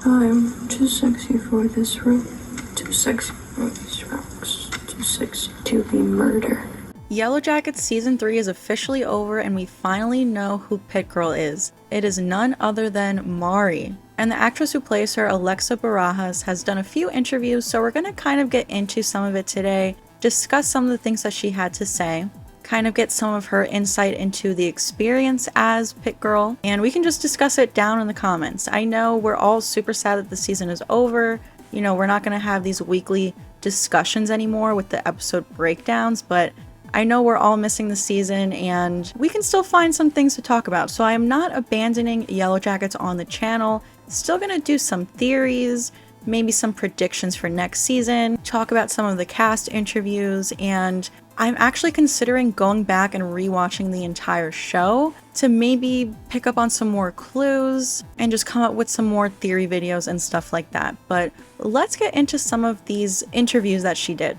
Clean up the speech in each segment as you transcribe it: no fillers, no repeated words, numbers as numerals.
I'm too sexy for this room, too sexy for these rocks, too sexy to be murder. Yellowjackets Season 3 is officially over and we finally know who Pit Girl is. It is none other than Mari. And the actress who plays her, Alexa Barajas, has done a few interviews, so we're gonna kind of get into some of it today, discuss some of the things that she had to say, kind of get some of her insight into the experience as Pit Girl, and we can just discuss it down in the comments. I know we're all super sad that the season is over. You know, we're not gonna have these weekly discussions anymore with the episode breakdowns, but I know we're all missing the season and we can still find some things to talk about. So I am not abandoning Yellowjackets on the channel. Still gonna do some theories, maybe some predictions for next season, talk about some of the cast interviews, and I'm actually considering going back and rewatching the entire show to maybe pick up on some more clues and just come up with some more theory videos and stuff like that. But let's get into some of these interviews that she did.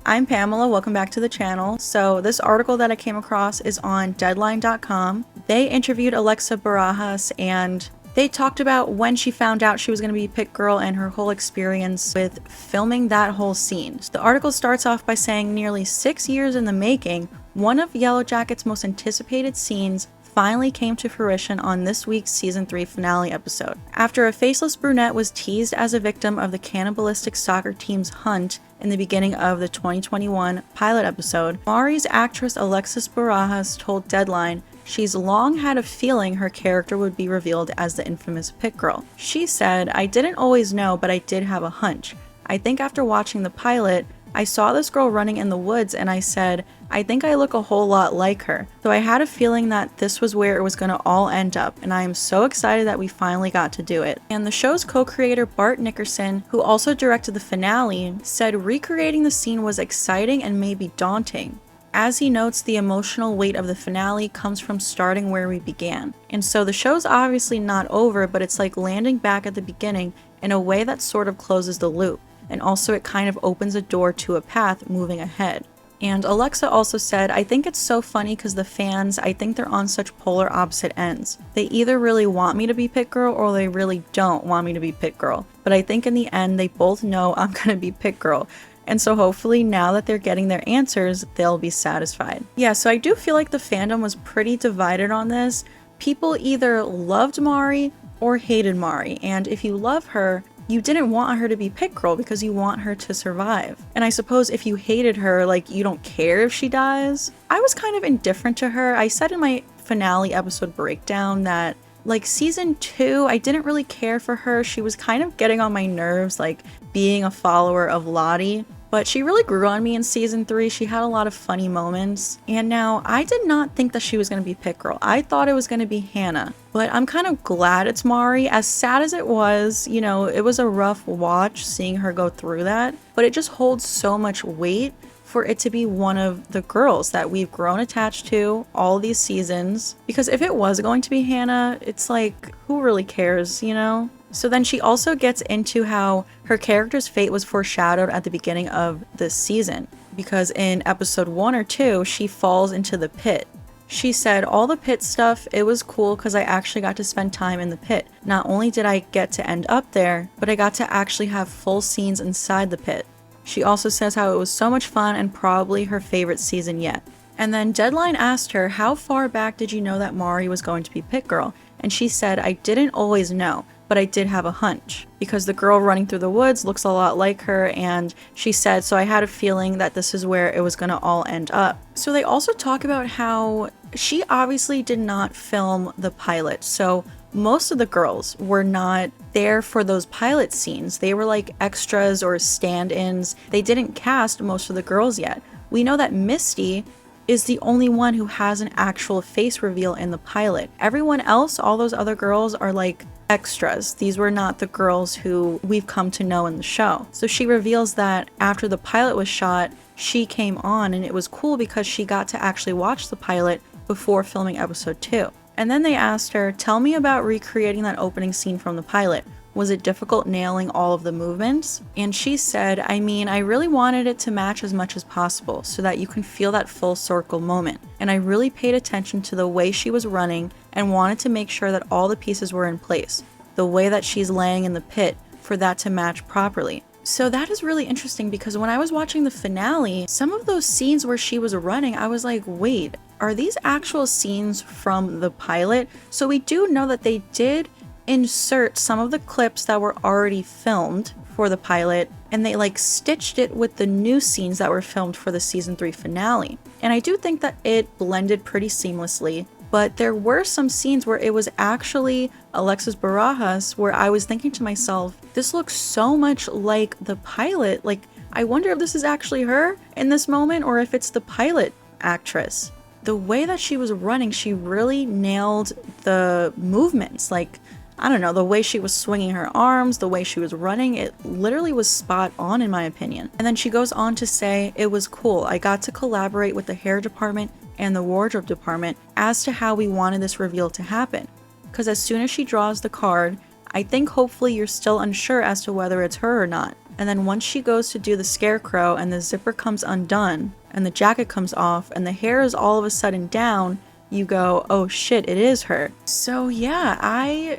I'm Pamela, welcome back to the channel. So this article that I came across is on deadline.com. They interviewed Alexa Barajas and they talked about when she found out she was going to be Pit Girl and her whole experience with filming that whole scene. So the article starts off by saying nearly 6 years in the making, one of Yellowjackets' most anticipated scenes finally came to fruition on this week's season 3 finale episode. After a faceless brunette was teased as a victim of the cannibalistic soccer team's hunt in the beginning of the 2021 pilot episode, Mari's actress Alexis Barajas told Deadline she's long had a feeling her character would be revealed as the infamous Pit Girl. She said, "I didn't always know, but I did have a hunch. I think after watching the pilot, I saw this girl running in the woods and I said, I think I look a whole lot like her. So I had a feeling that this was where it was going to all end up, and I am so excited that we finally got to do it." And the show's co-creator Bart Nickerson, who also directed the finale, said recreating the scene was exciting and maybe daunting. As he notes, the emotional weight of the finale comes from starting where we began. And so the show's obviously not over, but it's like landing back at the beginning in a way that sort of closes the loop. And also it kind of opens a door to a path moving ahead. And Alexa also said, "I think it's so funny because the fans, I think they're on such polar opposite ends. They either really want me to be Pit Girl or they really don't want me to be Pit Girl. But I think in the end, they both know I'm gonna be Pit Girl. And so hopefully now that they're getting their answers, they'll be satisfied." Yeah, so I do feel like the fandom was pretty divided on this. People either loved Mari or hated Mari. And if you love her, you didn't want her to be Pit Girl because you want her to survive. And I suppose if you hated her, like, you don't care if she dies. I was kind of indifferent to her. I said in my finale episode breakdown that, like, season 2, I didn't really care for her. She was kind of getting on my nerves, like, being a follower of Lottie. But she really grew on me in season 3. She had a lot of funny moments. And now, I did not think that she was going to be Pit Girl. I thought it was going to be Hannah. But I'm kind of glad it's Mari. As sad as it was, you know, it was a rough watch seeing her go through that. But it just holds so much weight for it to be one of the girls that we've grown attached to all these seasons. Because if it was going to be Hannah, it's like, who really cares, you know? So then she also gets into how her character's fate was foreshadowed at the beginning of this season, because in episode 1 or 2, she falls into the pit. She said, "All the pit stuff, it was cool because I actually got to spend time in the pit. Not only did I get to end up there, but I got to actually have full scenes inside the pit." She also says how it was so much fun and probably her favorite season yet. And then Deadline asked her, how far back did you know that Mari was going to be Pit Girl? And she said, "I didn't always know, but I did have a hunch because the girl running through the woods looks a lot like her." And she said, "So I had a feeling that this is where it was going to all end up." So they also talk about how she obviously did not film the pilot. So most of the girls were not there for those pilot scenes. They were like extras or stand-ins. They didn't cast most of the girls yet. We know that Misty is the only one who has an actual face reveal in the pilot. Everyone else, all those other girls, are like extras. These were not the girls who we've come to know in the show. So she reveals that after the pilot was shot, she came on, and it was cool because she got to actually watch the pilot before filming episode 2. And then they asked her, "Tell me about recreating that opening scene from the pilot. Was it difficult nailing all of the movements? And she said, I mean, I really wanted it to match as much as possible so that you can feel that full circle moment. And I really paid attention to the way she was running and wanted to make sure that all the pieces were in place. The way that she's laying in the pit for that to match properly. So that is really interesting because when I was watching the finale, some of those scenes where she was running, I was like, wait, are these actual scenes from the pilot? So we do know that they did insert some of the clips that were already filmed for the pilot, and they like stitched it with the new scenes that were filmed for the season 3 finale. And I do think that it blended pretty seamlessly. But there were some scenes where it was actually Alexis Barajas where I was thinking to myself, this looks so much like the pilot. Like, I wonder if this is actually her in this moment or if it's the pilot actress. The way that she was running, she really nailed the movements. Like, I don't know, the way she was swinging her arms, the way she was running, it literally was spot on in my opinion. And then she goes on to say, it was cool. I got to collaborate with the hair department and the wardrobe department as to how we wanted this reveal to happen. Because as soon as she draws the card, I think hopefully you're still unsure as to whether it's her or not. And then once she goes to do the scarecrow and the zipper comes undone and the jacket comes off and the hair is all of a sudden down, you go, oh shit, it is her. So yeah,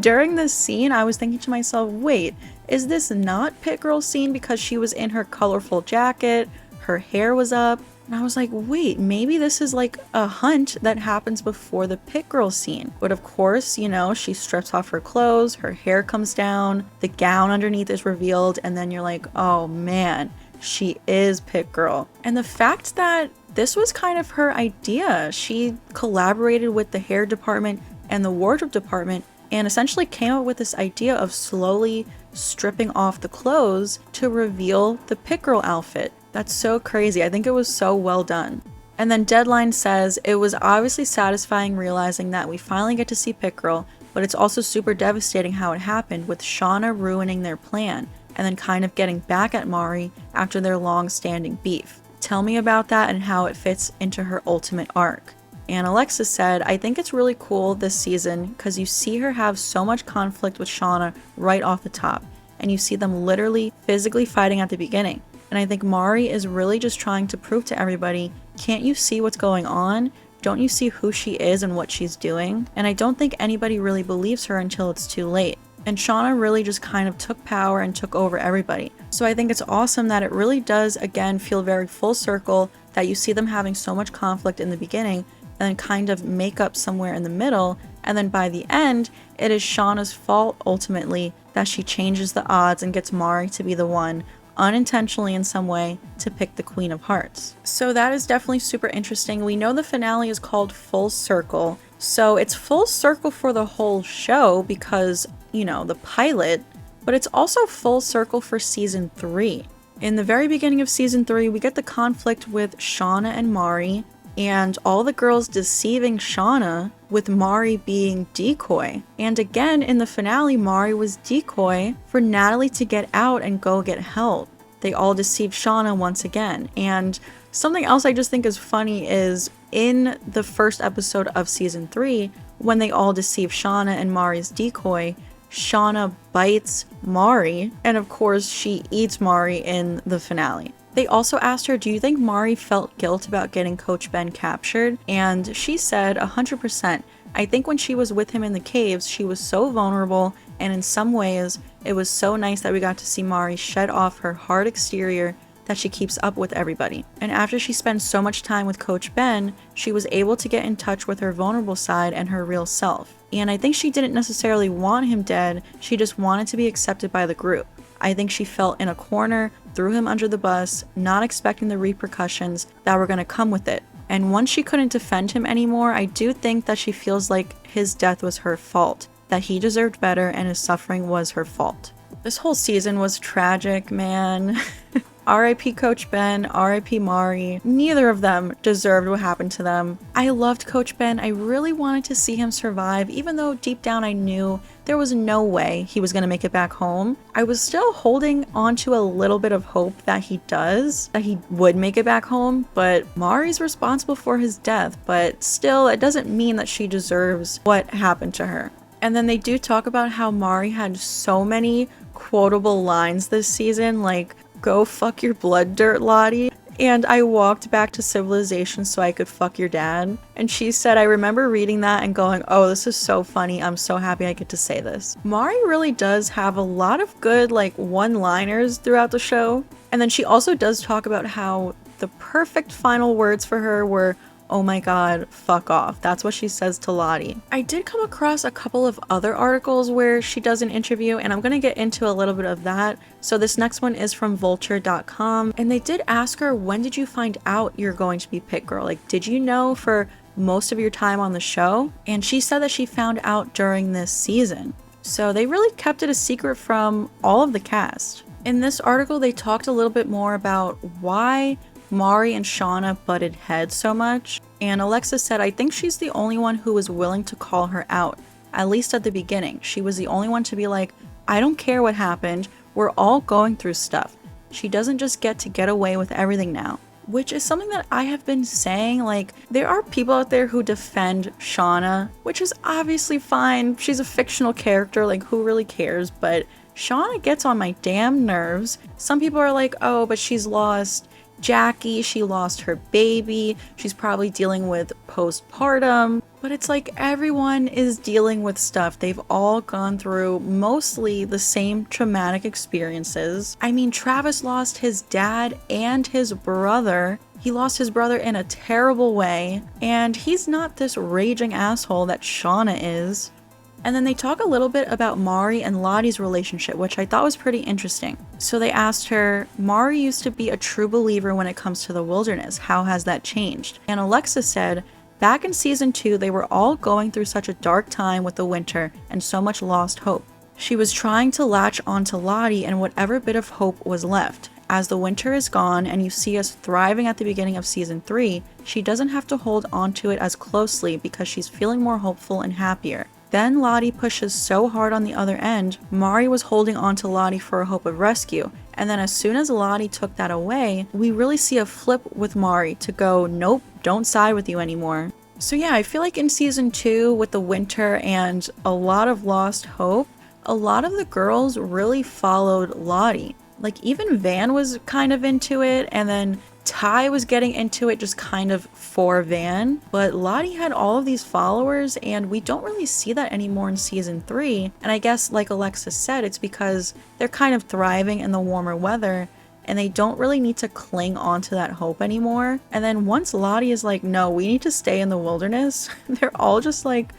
during this scene, I was thinking to myself, wait, is this not Pit Girl scene because she was in her colorful jacket, her hair was up? And I was like, wait, maybe this is like a hunt that happens before the Pit Girl scene. But of course, she strips off her clothes, her hair comes down, the gown underneath is revealed, and then you're like, oh man, she is Pit Girl. And the fact that this was kind of her idea, she collaborated with the hair department and the wardrobe department and essentially came up with this idea of slowly stripping off the clothes to reveal the Pit Girl outfit. That's so crazy. I think it was so well done. And then Deadline says, it was obviously satisfying realizing that we finally get to see Pit Girl, but it's also super devastating how it happened with Shauna ruining their plan and then kind of getting back at Mari after their long-standing beef. Tell me about that and how it fits into her ultimate arc. And Alexis said, I think it's really cool this season because you see her have so much conflict with Shauna right off the top, and you see them literally physically fighting at the beginning. And I think Mari is really just trying to prove to everybody, can't you see what's going on? Don't you see who she is and what she's doing? And I don't think anybody really believes her until it's too late. And Shauna really just kind of took power and took over everybody. So I think it's awesome that it really does, again, feel very full circle, that you see them having so much conflict in the beginning and then kind of make up somewhere in the middle. And then by the end, it is Shauna's fault ultimately that she changes the odds and gets Mari to be the one, unintentionally in some way, to pick the Queen of Hearts. So that is definitely super interesting. We know the finale is called Full Circle. So it's full circle for the whole show because, the pilot, but it's also full circle for season 3. In the very beginning of season 3, we get the conflict with Shauna and Mari, and all the girls deceiving Shauna with Mari being decoy. And again, in the finale, Mari was decoy for Natalie to get out and go get help. They all deceived Shauna once again. And something else I just think is funny is in the first episode of season 3, when they all deceive Shauna and Mari's decoy, Shauna bites Mari, and of course she eats Mari in the finale. They also asked her, do you think Mari felt guilt about getting Coach Ben captured? And she said 100%. I think when she was with him in the caves, she was so vulnerable, and in some ways, it was so nice that we got to see Mari shed off her hard exterior that she keeps up with everybody. And after she spends so much time with Coach Ben, she was able to get in touch with her vulnerable side and her real self. And I think she didn't necessarily want him dead, she just wanted to be accepted by the group. I think she felt in a corner, threw him under the bus, not expecting the repercussions that were going to come with it. And once she couldn't defend him anymore, I do think that she feels like his death was her fault, that he deserved better and his suffering was her fault. This whole season was tragic, man. R.I.P. Coach Ben, R.I.P. Mari. Neither of them deserved what happened to them. I loved Coach Ben. I really wanted to see him survive, even though deep down I knew there was no way he was going to make it back home. I was still holding on to a little bit of hope that he would make it back home, but Mari's responsible for his death, but still, it doesn't mean that she deserves what happened to her. And then they do talk about how Mari had so many quotable lines this season, like, "Go fuck your blood dirt, Lottie," and "I walked back to civilization so I could fuck your dad." And she said, "I remember reading that and going, oh, this is so funny. I'm so happy I get to say this." Mari really does have a lot of good, like, one-liners throughout the show. And then she also does talk about how the perfect final words for her were, "Oh my god, fuck off." That's what she says to Lottie. I did come across a couple of other articles where she does an interview, and I'm gonna get into a little bit of that. So this next one is from vulture.com, and they did ask her, when did you find out you're going to be Pit Girl? Like, did you know for most of your time on the show? And she said that she found out during this season. So they really kept it a secret from all of the cast. In this article, they talked a little bit more about why Mari and Shauna butted heads so much, and Alexa said, "I think she's the only one who was willing to call her out, at least at the beginning. She was the only one to be like, I don't care what happened, we're all going through stuff. She doesn't just get to get away with everything now." Which is something that I have been saying, like, there are people out there who defend Shauna, which is obviously fine. She's a fictional character, like, who really cares? But Shauna gets on my damn nerves. Some people are like, oh, but she's lost Jackie, she lost her baby, she's probably dealing with postpartum. But it's like everyone is dealing with stuff. They've all gone through mostly the same traumatic experiences. I mean, Travis lost his dad and his brother. He lost his brother in a terrible way, and he's not this raging asshole that Shauna is. And then they talk a little bit about Mari and Lottie's relationship, which I thought was pretty interesting. So they asked her, Mari used to be a true believer when it comes to the wilderness. How has that changed? And Alexa said, back in season 2, they were all going through such a dark time with the winter and so much lost hope. She was trying to latch onto Lottie and whatever bit of hope was left. As the winter is gone and you see us thriving at the beginning of season 3, she doesn't have to hold onto it as closely because she's feeling more hopeful and happier. Then Lottie pushes so hard on the other end, Mari was holding on to Lottie for a hope of rescue. And then as soon as Lottie took that away, we really see a flip with Mari to go, nope, don't side with you anymore. So yeah, I feel like in season 2 with the winter and a lot of lost hope, a lot of the girls really followed Lottie. Like even Van was kind of into it, and then Ty was getting into it just kind of for Van, but Lottie had all of these followers and we don't really see that anymore in season 3. And I guess like Alexis said, it's because they're kind of thriving in the warmer weather and they don't really need to cling on to that hope anymore. And then once Lottie is like, no, we need to stay in the wilderness, they're all just like,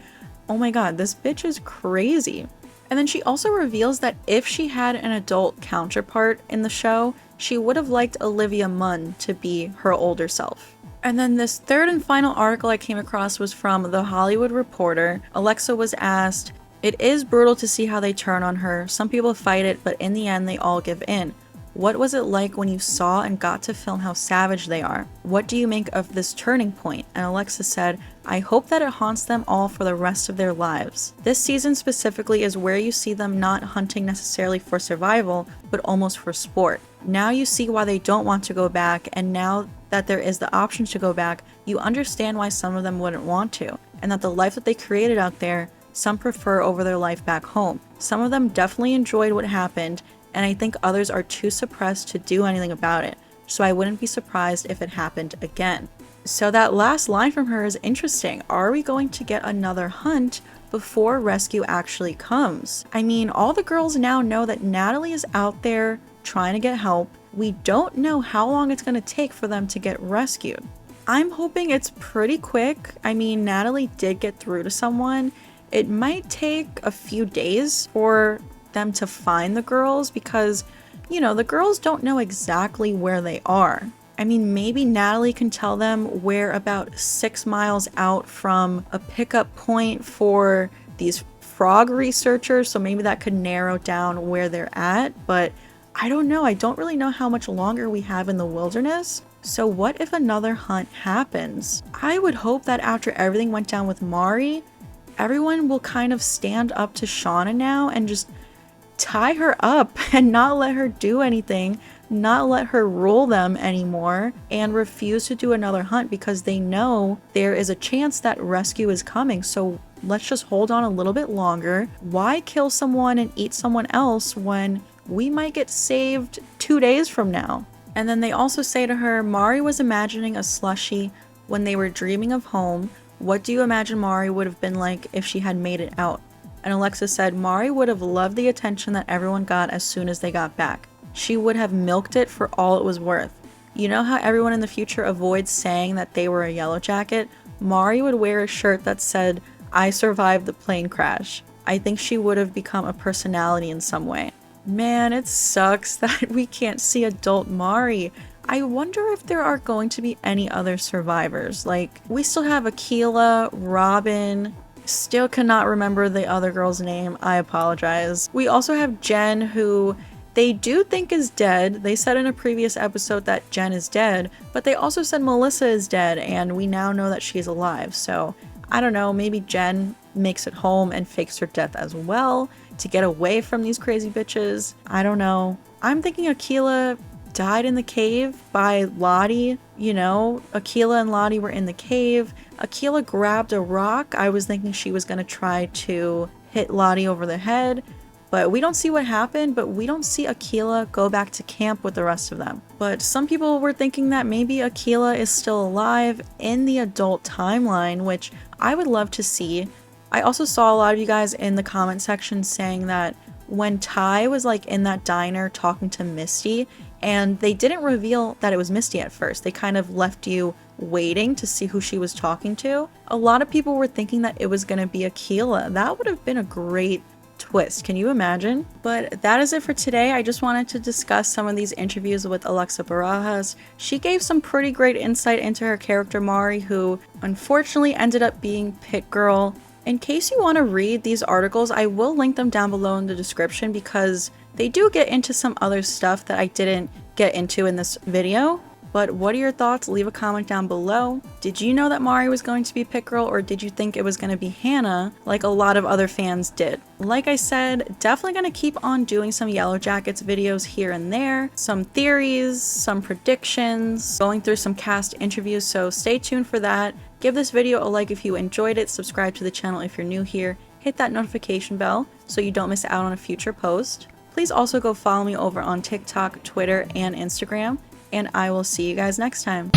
oh my god, this bitch is crazy. And then she also reveals that if she had an adult counterpart in the show, she would have liked Olivia Munn to be her older self. And then this third and final article I came across was from The Hollywood Reporter. Alexa was asked, "It is brutal to see how they turn on her. Some people fight it, but in the end they all give in. What was it like when you saw and got to film how savage they are? What do you make of this turning point?" And Alexa said, "I hope that it haunts them all for the rest of their lives. This season specifically is where you see them not hunting necessarily for survival, but almost for sport. Now you see why they don't want to go back, and now that there is the option to go back, you understand why some of them wouldn't want to, and that the life that they created out there, some prefer over their life back home. Some of them definitely enjoyed what happened, and I think others are too suppressed to do anything about it, so I wouldn't be surprised if it happened again." So that last line from her is interesting. Are we going to get another hunt before rescue actually comes? I mean, all the girls now know that Natalie is out there trying to get help. We don't know how long it's going to take for them to get rescued. I'm hoping it's pretty quick. I mean, Natalie did get through to someone. It might take a few days for them to find the girls because, you know, the girls don't know exactly where they are. I mean, maybe Natalie can tell them we're about 6 miles out from a pickup point for these frog researchers, so maybe that could narrow down where they're at, but I don't know. I don't really know how much longer we have in the wilderness. So what if another hunt happens? I would hope that after everything went down with Mari, everyone will kind of stand up to Shauna now and just tie her up and not let her do anything not let her rule them anymore and refuse to do another hunt because they know there is a chance that rescue is coming. So let's just hold on a little bit longer. Why kill someone and eat someone else when we might get saved 2 days from now? And then they also say to her, Mari was imagining a slushie when they were dreaming of home. What do you imagine Mari would have been like if she had made it out? And Alexa said Mari would have loved the attention that everyone got as soon as they got back. She would have milked it for all it was worth. You know how everyone in the future avoids saying that they were a yellow jacket? Mari would wear a shirt that said, I survived the plane crash. I think she would have become a personality in some way. Man, it sucks that we can't see adult Mari. I wonder if there are going to be any other survivors. Like, we still have Akilah, Robin. Still cannot remember the other girl's name. I apologize. We also have Jen, who they do think is dead. They said in a previous episode that Jen is dead, but they also said Melissa is dead, and we now know that she's alive. So I don't know, maybe Jen makes it home and fakes her death as well to get away from these crazy bitches. I don't know. I'm thinking Akilah died in the cave by Lottie. You know, Akilah and Lottie were in the cave. Akilah grabbed a rock. I was thinking she was going to try to hit Lottie over the head, but we don't see what happened. But we don't see Akilah go back to camp with the rest of them. But some people were thinking that maybe Akilah is still alive in the adult timeline, which I would love to see. I also saw a lot of you guys in the comment section saying that when Ty was like in that diner talking to Misty, and they didn't reveal that it was Misty at first. They kind of left you waiting to see who she was talking to. A lot of people were thinking that it was going to be Akilah. That would have been a great twist. Can you imagine? But that is it for today. I just wanted to discuss some of these interviews with Alexa Barajas. She gave some pretty great insight into her character Mari, who unfortunately ended up being Pit Girl. In case you want to read these articles, I will link them down below in the description because they do get into some other stuff that I didn't get into in this video. But what are your thoughts? Leave a comment down below. Did you know that Mari was going to be Pit Girl, or did you think it was going to be Hannah like a lot of other fans did? Like I said, definitely going to keep on doing some Yellowjackets videos here and there, some theories, some predictions, going through some cast interviews, so stay tuned for that. Give this video a like if you enjoyed it, subscribe to the channel if you're new here, hit that notification bell so you don't miss out on a future post. Please also go follow me over on TikTok, Twitter, and Instagram, and I will see you guys next time.